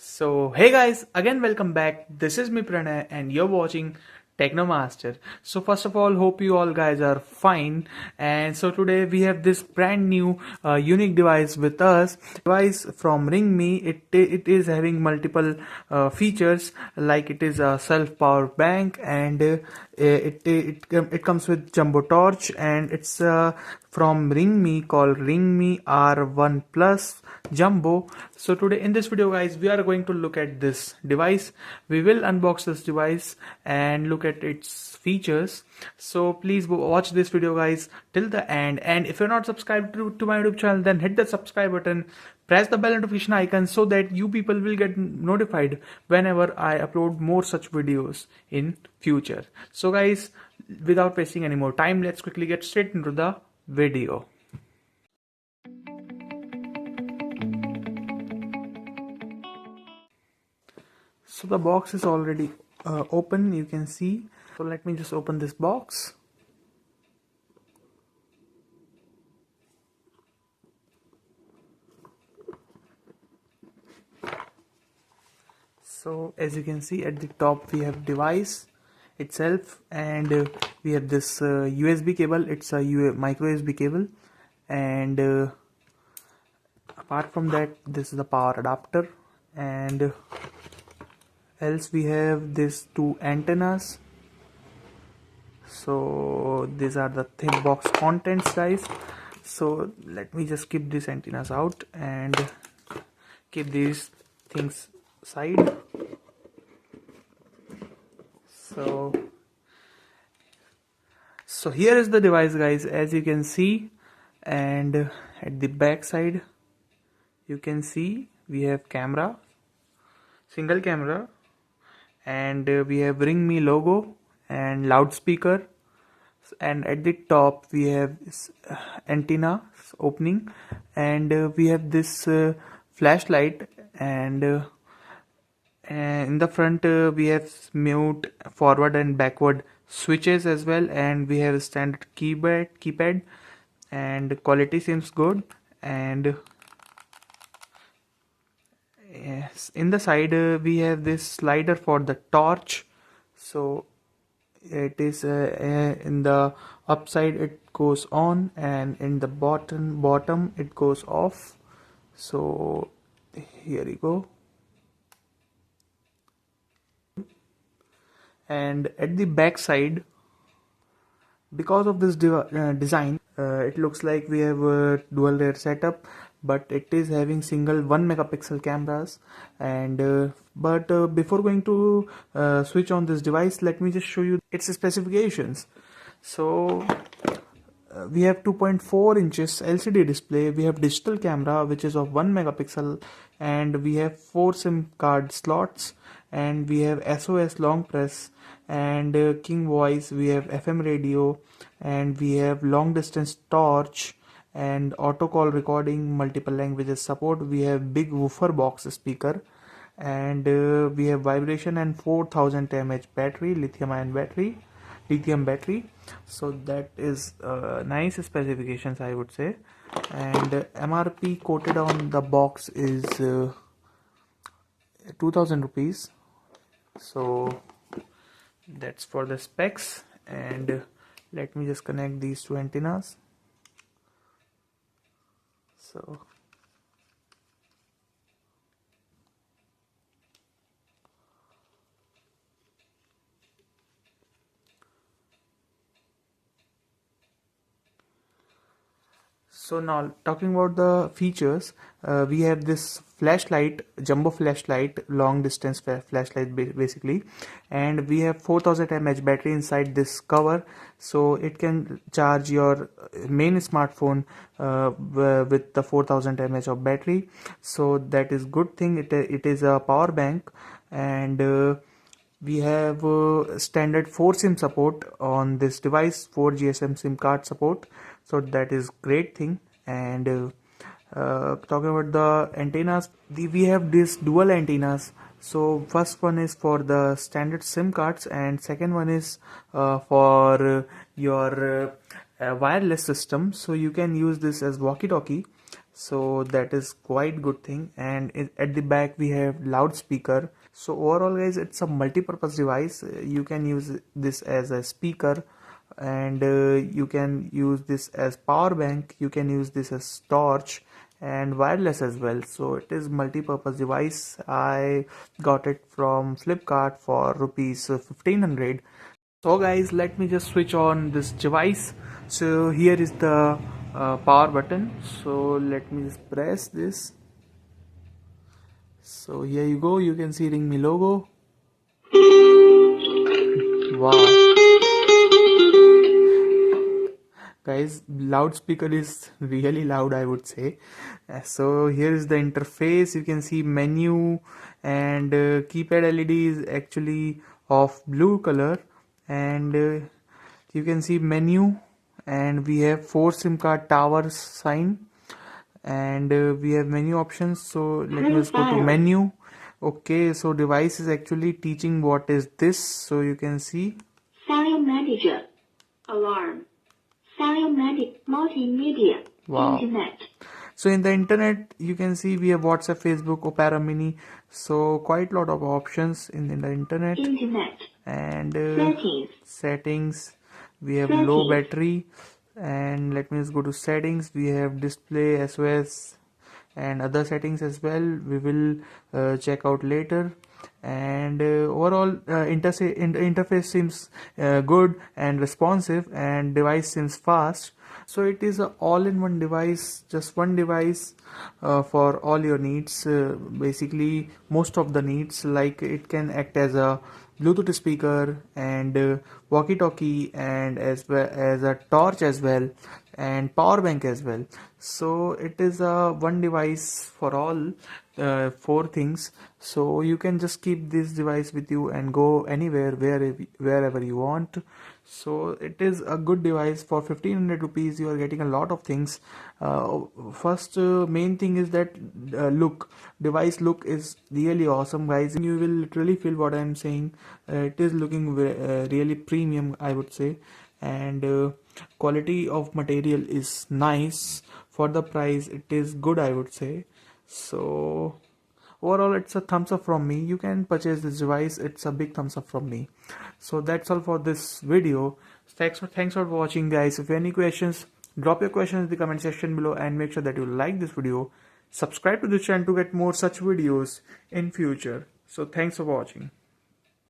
So hey guys, again welcome back. This is me Pranay and you're watching Techno Master. So first of all, hope you all guys are fine. And so today we have this brand new unique device with us. Device from Ringme. It is having multiple features, like it is a self power bank, and it comes with jumbo torch, and it's from Ringme called Ringme R1 Plus Jumbo. So today in this video guys, we are going to look at this device. We will unbox this device and look at its features. So please watch this video guys till the end, and if you're not subscribed to my YouTube channel, then hit the subscribe button, press the bell notification icon so that you people will get notified whenever I upload more such videos in future. So guys, without wasting any more time, let's quickly get straight into the video. So the box is already open, you can see. So let me just open this box. So as you can see, at the top we have device itself, and we have this USB cable. It's a micro USB cable, and apart from that, this is the power adapter, and else we have these two antennas. So these are the thin box contents guys. So let me just keep these antennas out and keep these things aside. So here is the device guys, as you can see, and at the back side you can see we have camera, single camera, and we have Ringme logo and loudspeaker, and at the top we have antenna opening, and we have this flashlight, and in the front we have mute, forward and backward switches as well, and we have a standard keypad, and quality seems good. And yes, in the side we have this slider for the torch. So it is in the upside it goes on, and in the bottom it goes off. So here you go. And at the back side, because of this design, it looks like we have a dual layer setup, but it is having single 1 megapixel cameras. And but before going to switch on this device, let me just show you its specifications. So we have 2.4 inches LCD display, we have digital camera which is of 1 megapixel, and we have 4 SIM card slots, and we have SOS long press, and King voice, we have FM radio, and we have long distance torch, and auto call recording, multiple languages support. We have big woofer box speaker, and we have vibration, and 4000 mAh battery, lithium battery. So that is nice specifications, I would say. And MRP quoted on the box is 2000 rupees. So that's for the specs. And let me just connect these two antennas. So now talking about the features, we have this flashlight, jumbo flashlight, long distance flashlight basically, and we have 4000 mAh battery inside this cover, so it can charge your main smartphone with the 4000 mAh of battery. So that is good thing. It is a power bank, and we have standard 4 SIM support on this device, 4 GSM SIM card support, so that is great thing. And talking about the antennas, we have these dual antennas. So first one is for the standard SIM cards, and second one is for your wireless system. So you can use this as walkie-talkie, so that is quite good thing. And at the back we have loudspeaker. So overall guys, it's a multi-purpose device. You can use this as a speaker, and you can use this as power bank, you can use this as torch and wireless as well. So it is multi-purpose device. I got it from Flipkart for rupees 1500. So guys, let me just switch on this device. So here is the power button. So let me just press this. So here you go, you can see Ringme logo. Wow guys, loudspeaker is really loud, I would say. So here is the interface. You can see menu, and keypad LED is actually of blue color, and you can see menu, and we have 4 SIM card tower sign, and we have menu options. So let me just go to menu. Okay, so device is actually teaching what is this. So you can see File Manager, Alarm, File Multimedia, wow. Internet. So in the internet, you can see we have WhatsApp, Facebook, Opera Mini. So quite a lot of options in the internet. And settings. We have low battery. And let me just go to settings. We have display, SOS, and other settings as well. We will check out later. And overall interface seems good and responsive, and device seems fast. So it is a all-in-one device, just one device for all your needs, basically most of the needs. Like it can act as a Bluetooth speaker and walkie-talkie, and as well as a torch as well, and power bank as well. So it is a one device for all 4 things. So you can just keep this device with you and go anywhere, wherever you want. So it is a good device. For 1500 rupees you are getting a lot of things. First main thing is that device look is really awesome guys. You will literally feel what I am saying. It is looking really premium, I would say, and quality of material is nice. For the price it is good, I would say. So overall it's a thumbs up from me. You can purchase this device, it's a big thumbs up from me. So that's all for this video. Thanks for watching guys. If you have any questions, drop your questions in the comment section below, and make sure that you like this video, subscribe to this channel to get more such videos in future. So thanks for watching.